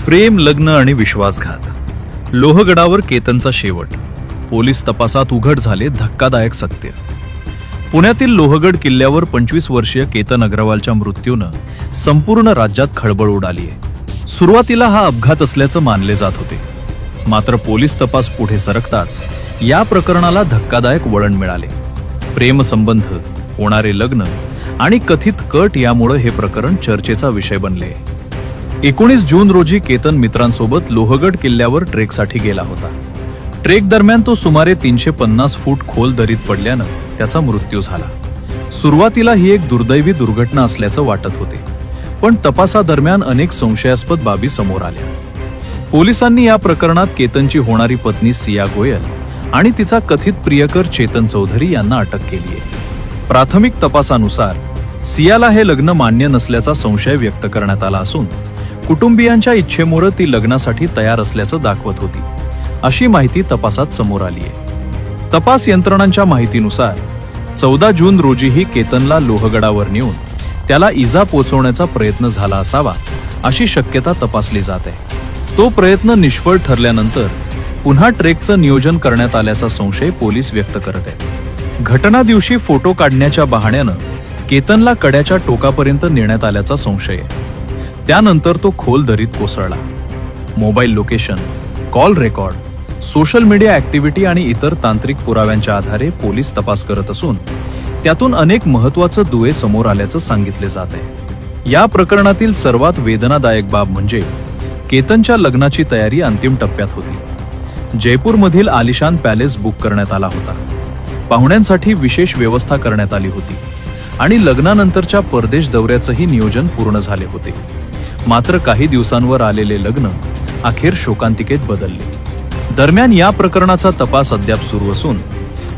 प्रेम, लग्न आणि विश्वासघात. लोहगडावर केतनचा शेवट. पोलीस तपासात उघड झाले धक्कादायक सत्य. पुण्यातील लोहगड किल्ल्यावर 25 वर्षीय केतन अग्रवालच्या मृत्यूनं संपूर्ण राज्यात खळबळ उडाली आहे. सुरुवातीला हा अपघात असल्याचं मानले जात होते, मात्र पोलीस तपास पुढे सरकताच या प्रकरणाला धक्कादायक वळण मिळाले. प्रेमसंबंध, होणारे लग्न आणि कथित कट यामुळे हे प्रकरण चर्चेचा विषय बनले. 19 जून रोजी केतन मित्रांसोबत लोहगड किल्ल्यावर ट्रेकसाठी गेला होता. ट्रेक दरम्यान तो सुमारे 350 फूट खोल दरीत पडल्यानं त्याचा मृत्यू झाला. सुरुवातीला ही एक दुर्दैवी दुर्घटना असल्याचं वाटत होते, पण तपासादरम्यान अनेक संशयास्पद बाबी समोर आल्या. पोलिसांनी या प्रकरणात केतनची होणारी पत्नी सिया गोयल आणि तिचा कथित प्रियकर चेतन चौधरी यांना अटक केली आहे. प्राथमिक तपासानुसार सियाला हे लग्न मान्य नसल्याचा संशय व्यक्त करण्यात आला असून कुटुंबियांच्या इच्छेमुळे ती लग्नासाठी तयार असल्याचं दाखवत होती, अशी माहिती तपासात समोर आली आहे. तपास यंत्रणांच्या माहितीनुसार 14 जून रोजीही केतनला लोहगडावर नेऊन त्याला इजा पोचवण्याचा प्रयत्न झाला असावा, अशी शक्यता तपासली जात आहे. तो प्रयत्न निष्फळ ठरल्यानंतर पुन्हा ट्रेकचं नियोजन करण्यात आल्याचा संशय पोलीस व्यक्त करत आहेत. घटना दिवशी फोटो काढण्याच्या बहाण्यानं केतनला कड्याच्या टोकापर्यंत नेण्यात आल्याचा संशय आहे. त्यानंतर तो खोल दरीत कोसळला. Mobile location, call record, social media activity आणि इतर तांत्रिक पुराव्यांच्या आधारे पोलीस तपास करत असून त्यातून अनेक महत्त्वाचे दुवे समोर आल्याचं सांगितले जात आहे. या प्रकरणातील सर्वात वेदनादायक बाब म्हणजे केतनच्या लग्नाची तयारी अंतिम टप्प्यात होती. जयपूरमधील आलिशान पॅलेस बुक करण्यात आला होता. पाहुण्यांसाठी विशेष व्यवस्था करण्यात आली होती आणि लग्नानंतरच्या परदेश दौऱ्याचंही नियोजन पूर्ण झाले होते. मात्र काही दिवसांवर आलेले लग्न अखेर शोकांतिकेत बदलले. दरम्यान या प्रकरणाचा तपास अद्याप सुरू असून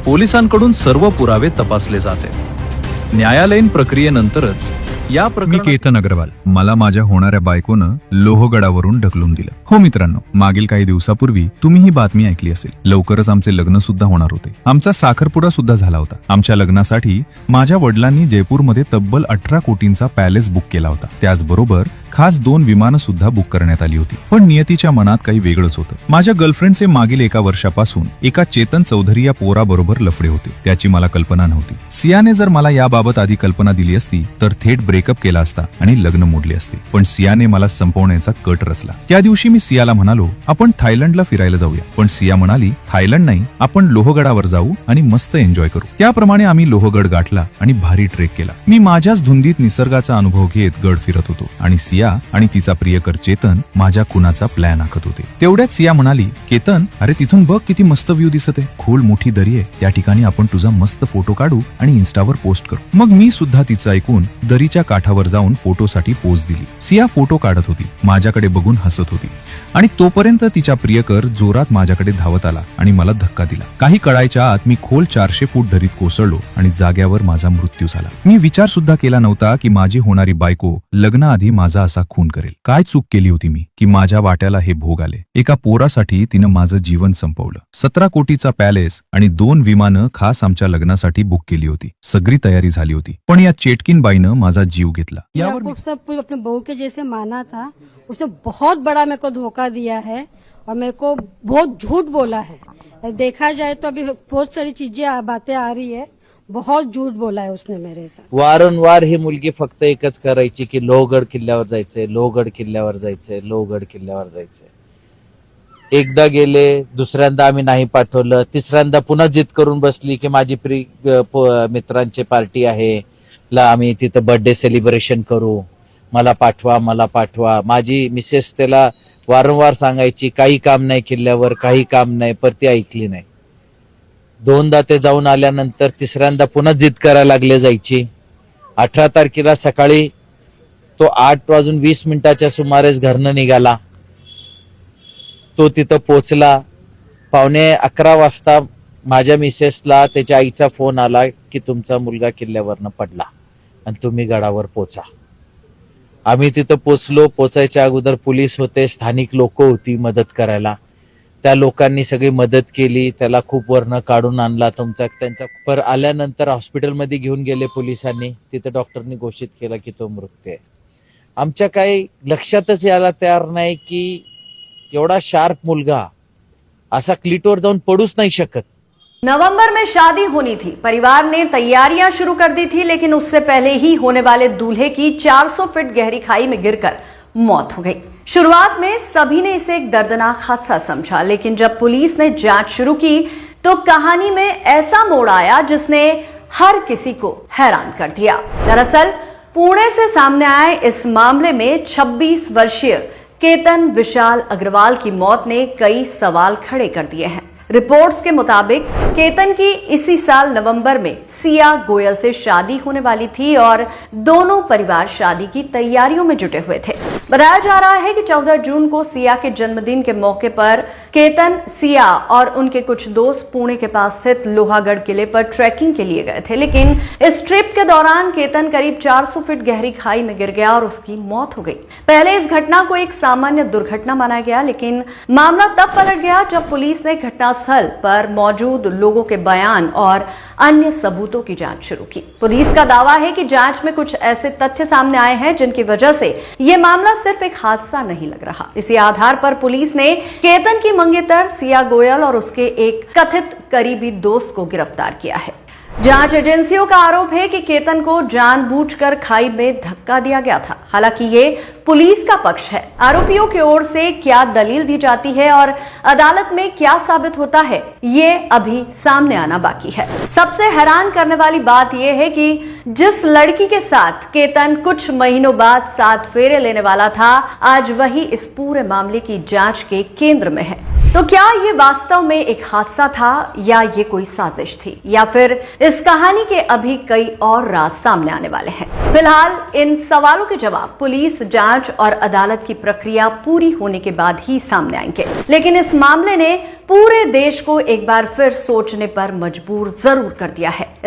पोलिसांकडून सर्व पुरावे तपासले जात आहेत. न्यायालयीन प्रक्रियेनंतरच या मी केतन अग्रवाल. मला माझ्या होणाऱ्या बायकोनं लोहगडावरून ढकलून दिलं. हो मित्रांनो, मागील काही दिवसापूर्वी तुम्ही ही बातमी ऐकली असेल. लवकरच आमचे लग्न सुद्धा होणार होते. आमचा साखरपुडा सुद्धा झाला होता. आमच्या लग्नासाठी माझ्या वडिलांनी जयपूरमध्ये तब्बल 18 कोटींचा पॅलेस बुक केला होता. त्याचबरोबर खास 2 विमानं सुद्धा बुक करण्यात आली होती. पण नियतीच्या मनात काही वेगळंच होतं. माझ्या गर्लफ्रेंडचे मागील 1 वर्षापासून एका चेतन चौधरी या पोराबरोबर लफडे होते. त्याची मला कल्पना नव्हती. सियाने जर मला याबाबत आधी कल्पना दिली असती तर थेट ब्रेकअप केला असता आणि लग्न मोडले असते. पण सियाने मला संपवण्याचा कट रचला. त्या दिवशी मी सियाला म्हणालो, आपण थायलंडला फिरायला जाऊया. पण सिया म्हणाली, थायलंड नाही, आपण लोहगडावर जाऊ आणि मस्त एन्जॉय करू. त्याप्रमाणे आम्ही लोहगड गाठला आणि भारी ट्रेक केला. मी माझ्याच धुंदीत निसर्गाचा अनुभव घेत गड फिरत होतो आणि सिया आणि तिचा प्रियकर चेतन माझ्या खुनाचा प्लॅन आखत होते. तेवढ्यात सिया म्हणाली, केतन, अरे तिथून बघ किती मस्त व्ह्यू दिसत आहे. खोल मोठी दरी आहे. त्या ठिकाणी आपण तुझा मस्त फोटो काढू आणि इन्स्टावर पोस्ट करू. मग मी सुद्धा तिचं ऐकून दरीच्या काठावर जाऊन फोटोसाठी पोज दिली. सिया फोटो काढत होती, माझ्याकडे बघून हसत होती आणि तोपर्यंत तिच्या प्रियकर जोरात माझ्याकडे धावत आला आणि मला धक्का दिला. काही कळायच्या आत मी खोल 400 फूट दरीत कोसळलो आणि जाग्यावर माझा मृत्यू झाला. मी विचार सुद्धा केला नव्हता की माझी होणारी बायको लग्नाआधी माझा असा खून करेल. काय चूक केली होती मी की माझ्या वाट्याला हे भोग आले. एका पोरासाठी तिनं माझं जीवन संपवलं. 17 कोटीचा पॅलेस आणि 2 विमानं खास आमच्या लग्नासाठी बुक केली होती. सगळी तयारी झाली होती, पण या चेटकिन बाईनं माझा जीव घेतला. यावर सब कुछ अपने बहू के जैसे माना था. उसने बहुत बड़ा मेरे को धोखा दिया है और मेरे को बहुत झूठ बोला है. देखा जाए तो अभी बहुत सारी चीजें बातें आ रही है. बहुत झूठ बोला है उसने मेरे साथ. वारंवार ही मुलगी फक्त एकच करायची की लोहगड किल्ल्यावर जायचंय, लोहगड किल्ल्यावर जायचंय, लोहगड किल्ल्यावर जायचंय. एकदा गेले, दुसऱ्यांदा आम्ही नाही पाठवलं, तिसऱ्यांदा पुन्हा जिद करून बसली की माझी मित्रांची पार्टी आहे, आम्ही तिथं बर्थडे सेलिब्रेशन करू, मला पाठवा, मला पाठवा. माझी मिसेस त्याला वारंवार सांगायची काही काम नाही किल्ल्यावर, काही काम नाही, पर ती ऐकली नाही. 2दा ते जाऊन आल्यानंतर तिसऱ्यांदा पुन्हा जिद करायला लागले जायची. 18 तारखेला सकाळी तो 8:20 सुमारेस घरनं निघाला. तो तिथं पोचला. 11:15 वाजता माझ्या मिसेसला त्याच्या आईचा फोन आला की तुमचा मुलगा किल्ल्यावरनं पडला आणि तुम्ही गडावर पोचा. आम्ही तिथं पोचलो. पोचायच्या अगोदर पोलीस होते, स्थानिक लोक होती मदत करायला. त्या लोकांनी सगळी मदत केली. त्याला खूप वरनं काढून आणला त्यांचा. पर आल्यानंतर हॉस्पिटलमध्ये घेऊन गेले पोलिसांनी. तिथं डॉक्टरनी घोषित केलं की तो मृत्यू आहे. आमच्या काही लक्षातच यायला तयार नाही की एवढा शार्प मुलगा असा क्लिटवर जाऊन पडूच नाही शकत. नवंबर में शादी होनी थी. परिवार ने तैयारियां शुरू कर दी थी, लेकिन उससे पहले ही होने वाले दूल्हे की 400 फीट गहरी खाई में गिरकर मौत हो गई. शुरुआत में सभी ने इसे एक दर्दनाक हादसा समझा, लेकिन जब पुलिस ने जांच शुरू की तो कहानी में ऐसा मोड़ आया जिसने हर किसी को हैरान कर दिया. दरअसल पुणे से सामने आए इस मामले में 26 वर्षीय केतन विशाल अग्रवाल की मौत ने कई सवाल खड़े कर दिए हैं. रिपोर्ट्स के मुताबिक केतन की इसी साल नवंबर में सिया गोयल से शादी होने वाली थी और दोनों परिवार शादी की तैयारियों में जुटे हुए थे. बताया जा रहा है कि 14 जून को सिया के जन्मदिन के मौके पर केतन, सिया और उनके कुछ दोस्त पुणे के पास स्थित लोहागढ़ किले पर ट्रैकिंग के लिए गए थे, लेकिन इस ट्रिप के दौरान केतन करीब 400 फीट गहरी खाई में गिर गया और उसकी मौत हो गई. पहले इस घटना को एक सामान्य दुर्घटना माना गया, लेकिन मामला तब पलट गया जब पुलिस ने घटनास्थल पर मौजूद लोगों के बयान और अन्य सबूतों की जांच शुरू की. पुलिस का दावा है कि जांच में कुछ ऐसे तथ्य सामने आए हैं जिनकी वजह से यह मामला सिर्फ एक हादसा नहीं लग रहा. इसी आधार पर पुलिस ने केतन की मंगेतर सिया गोयल और उसके एक कथित करीबी दोस्त को गिरफ्तार किया है. जांच एजेंसियों का आरोप है कि केतन को जानबूझकर खाई में धक्का दिया गया था. हालांकि ये पुलिस का पक्ष है. आरोपियों की ओर से क्या दलील दी जाती है और अदालत में क्या साबित होता है, ये अभी सामने आना बाकी है. सबसे हैरान करने वाली बात यह है कि जिस लड़की के साथ केतन कुछ महीनों बाद 7 फेरे लेने वाला था, आज वही इस पूरे मामले की जांच के केंद्र में है. तो क्या ये वास्तव में एक हादसा था या ये कोई साजिश थी, या फिर इस कहानी के अभी कई और राज सामने आने वाले हैं? फिलहाल इन सवालों के जवाब पुलिस, जांच और अदालत की प्रक्रिया पूरी होने के बाद ही सामने आएंगे. लेकिन इस मामले ने पूरे देश को एक बार फिर सोचने पर मजबूर जरूर कर दिया है.